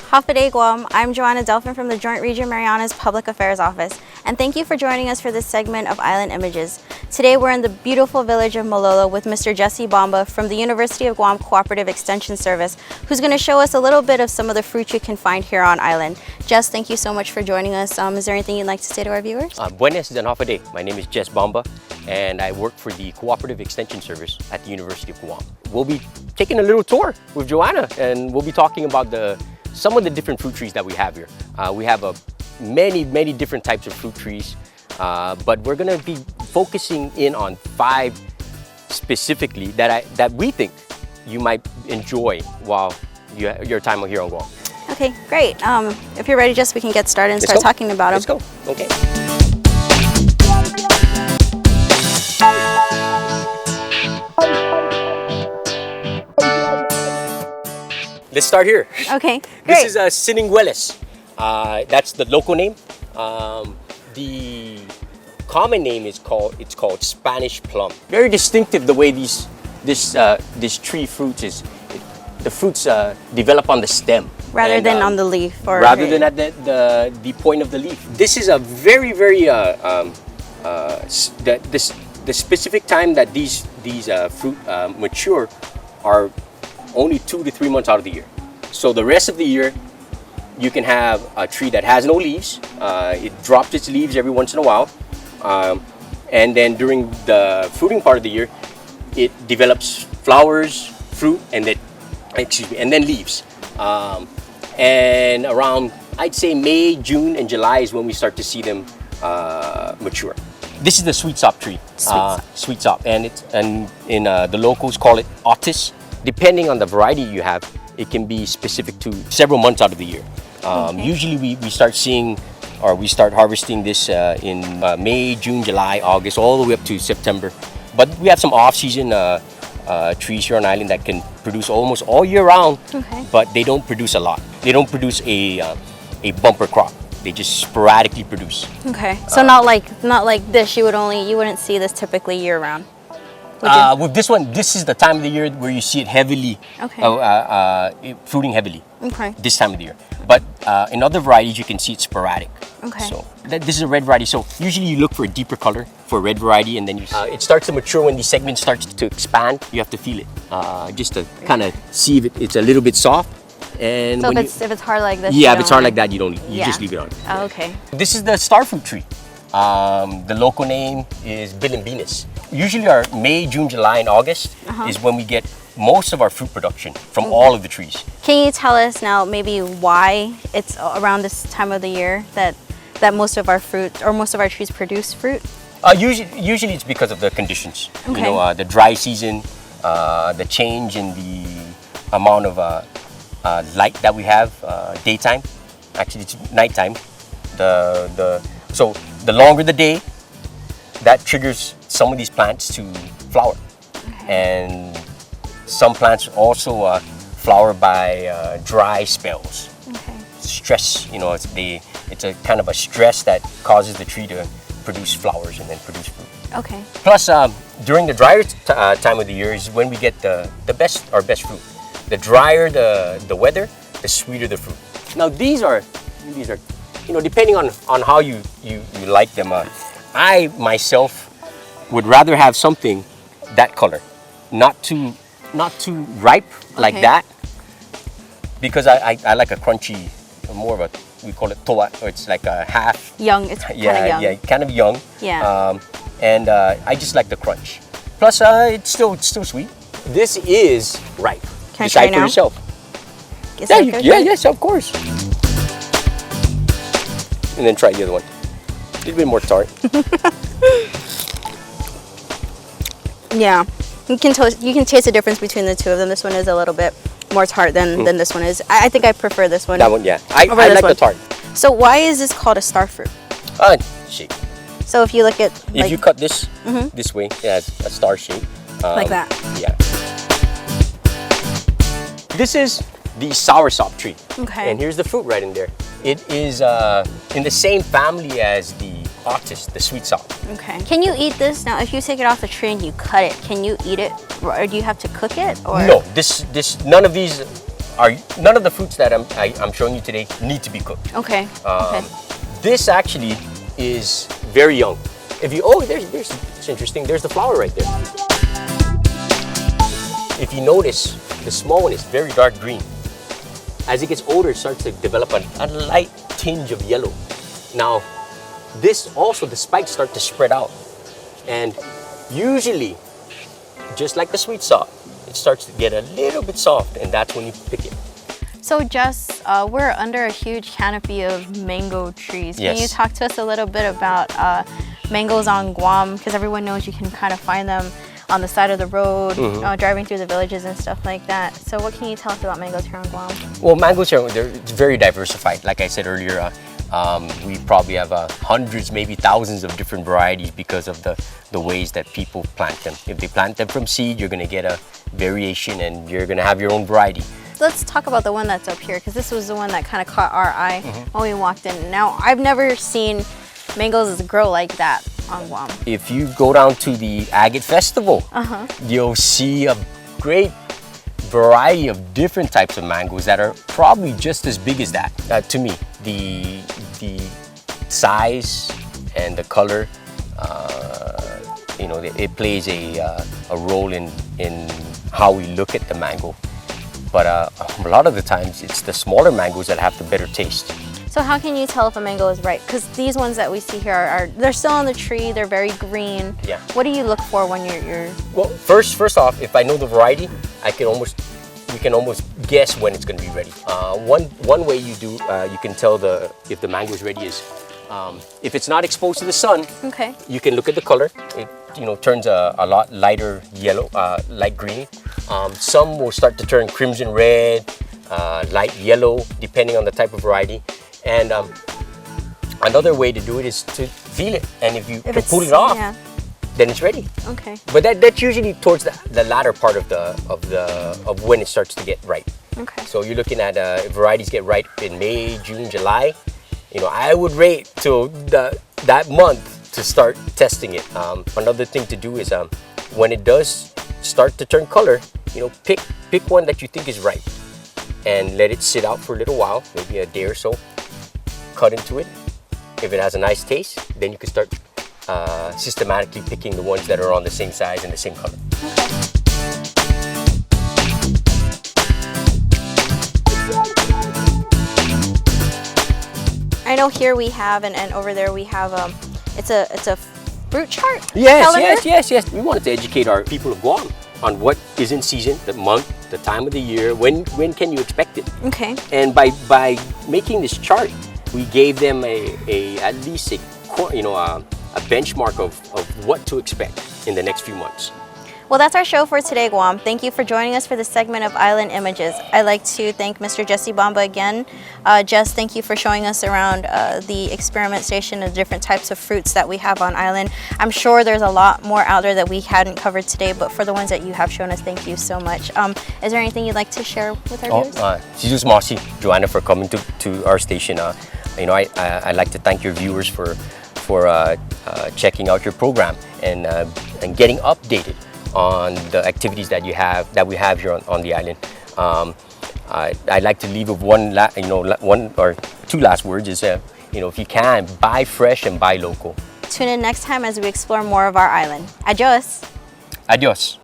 Hafa Guam. I'm Joanna Delphin from the Joint Region Marianas Public Affairs Office, and thank you for joining us for this segment of Island Images. Today we're in the beautiful village of Malolo with Mr. Jesse Bomba from the University of Guam Cooperative Extension Service, who's going to show us a little bit of some of the fruit you can find here on island. Jess, thank you so much for joining us. Is there anything you'd like to say to our viewers? Buenas and Hafa Day. My name is Jess Bomba, and I work for the Cooperative Extension Service at the University of Guam. We'll be taking a little tour with Joanna, and we'll be talking about some of the different fruit trees that we have here. We have many different types of fruit trees, but we're going to be focusing in on 5 specifically that we think you might enjoy while your time here on Guam. Okay, great. If you're ready, Jess, we can get started and start talking about them. Let's go. Okay. Let's start here. Okay, great. This is Sinigueles. That's the local name. The common name is called Spanish plum. Very distinctive the way this tree fruits is. The fruits develop on the stem rather than on the leaf, or rather than at the point of the leaf. This is a very the specific time that these fruit mature are only 2 to 3 months out of the year. So the rest of the year, you can have a tree that has no leaves. It drops its leaves every once in a while. And then during the fruiting part of the year, it develops flowers, fruit, and then leaves. And around, I'd say May, June, and July is when we start to see them mature. This is the Soursop tree. Soursop, and in the locals call it otis. Depending on the variety you have, it can be specific to several months out of the year. Usually we start seeing, or we start harvesting this in May, June, July, August, all the way up to September. But we have some off-season trees here on island that can produce almost all year round, but they don't produce a lot. They don't produce a bumper crop. They just sporadically produce. Okay, so not like this. You wouldn't see this typically year round. With this one, this is the time of the year where you see it heavily, fruiting heavily. Okay. This time of the year. But in other varieties, you can see it sporadic. Okay. So this is a red variety. So usually you look for a deeper color for a red variety, and then it starts to mature when these segments starts to expand. You have to feel it just to kind of see if it's a little bit soft. And so if it's hard like this, if it's hard like that, you just leave it on. Oh, okay. This is the star fruit tree. The local name is Bilimbinis. Usually our May, June, July, and August is when we get most of our fruit production from all of the trees. Can you tell us now maybe why it's around this time of the year that most of our fruit or most of our trees produce fruit? Usually it's because of the conditions. Okay. You know, the dry season, the change in the amount of light that we have, daytime. Actually, it's nighttime. So the longer the day, that triggers some of these plants to flower. And some plants also flower by dry spells. Stress, it's a kind of a stress that causes the tree to produce flowers and then produce fruit. Okay. Plus, during the drier time of the year is when we get our best fruit. The drier the weather, the sweeter the fruit. Now these are depending on how you like them. I myself would rather have something that color, not too ripe like that, because I like a crunchy, more of we call it toa, or it's like a half young. It's kind of young. Yeah, kind of young. Yeah. And I just like the crunch. Plus, it's still sweet. This is ripe. Can I try now? For yourself. Yes, of course. And then try the other one. A little bit more tart. Yeah, you can taste the difference between the two of them. This one is a little bit more tart than this one is. I think I prefer this one. That one, yeah. I like the tart. So why is this called a star fruit? Shape. So if you look at if you cut this this way, it has a star shape. Like that. Yeah. This is the Soursop tree. Okay. And here's the fruit right in there. It is in the same family as the otis, the Soursop. Okay. Can you eat this now? If you take it off the tree and you cut it, can you eat it, or do you have to cook it? Or no, none of these none of the fruits that I'm showing you today need to be cooked. Okay. Okay. This actually is very young. If you there's it's interesting. There's the flower right there. If you notice, the small one is very dark green. As it gets older, it starts to develop a light tinge of yellow. Now, this also, the spikes start to spread out. And usually, just like the sweet sop, it starts to get a little bit soft, and that's when you pick it. So Jess, we're under a huge canopy of mango trees. Can you Yes. talk to us a little bit about mangoes on Guam? Because everyone knows you can kind of find them on the side of the road, driving through the villages and stuff like that. So what can you tell us about mangoes here on Guam? Well, mangoes here, it's very diversified. Like I said earlier, we probably have hundreds, maybe thousands of different varieties because of the ways that people plant them. If they plant them from seed, you're going to get a variation and you're going to have your own variety. Let's talk about the one that's up here, because this was the one that kind of caught our eye when we walked in. Now, I've never seen mangoes grow like that on Guam. If you go down to the Agate Festival, you'll see a great variety of different types of mangoes that are probably just as big as that. To me, the size and the color, it plays a role in how we look at the mango. But a lot of the times, it's the smaller mangoes that have the better taste. So how can you tell if a mango is ripe? Because these ones that we see here they're still on the tree, they're very green. Yeah. What do you look for when you're... Well, first off, if I know the variety, we can almost guess when it's going to be ready. One way you can tell if the mango is ready is if it's not exposed to the sun. Okay. You can look at the color. It turns a lot lighter yellow, light green. Some will start to turn crimson red, light yellow, depending on the type of variety. And another way to do it is to feel it. And if you can pull it off, then it's ready. Okay. But that's usually towards the latter part of when it starts to get ripe. Okay. So you're looking at varieties get ripe in May, June, July. I would wait till that month to start testing it. Another thing to do is when it does start to turn color, pick one that you think is ripe and let it sit out for a little while, maybe a day or so. Cut into it. If it has a nice taste, then you can start systematically picking the ones that are on the same size and the same color. I know here we have, and over there we have, it's a fruit chart? Yes. We wanted to educate our people of Guam on what is in season, the month, the time of the year, when can you expect it. Okay. And by making this chart, we gave them at least a benchmark of what to expect in the next few months. Well, that's our show for today, Guam. Thank you for joining us for this segment of Island Images. I'd like to thank Mr. Jesse Bamba again. Jess, thank you for showing us around the experiment station and the different types of fruits that we have on island. I'm sure there's a lot more out there that we hadn't covered today, but for the ones that you have shown us, thank you so much. Is there anything you'd like to share with our viewers? Jesus Mossy, Joanna, for coming to our station. I'd like to thank your viewers for checking out your program and getting updated on the activities that we have here on the island. I'd like to leave with one or two last words is if you can, buy fresh and buy local. Tune in next time as we explore more of our island. Adios. Adios.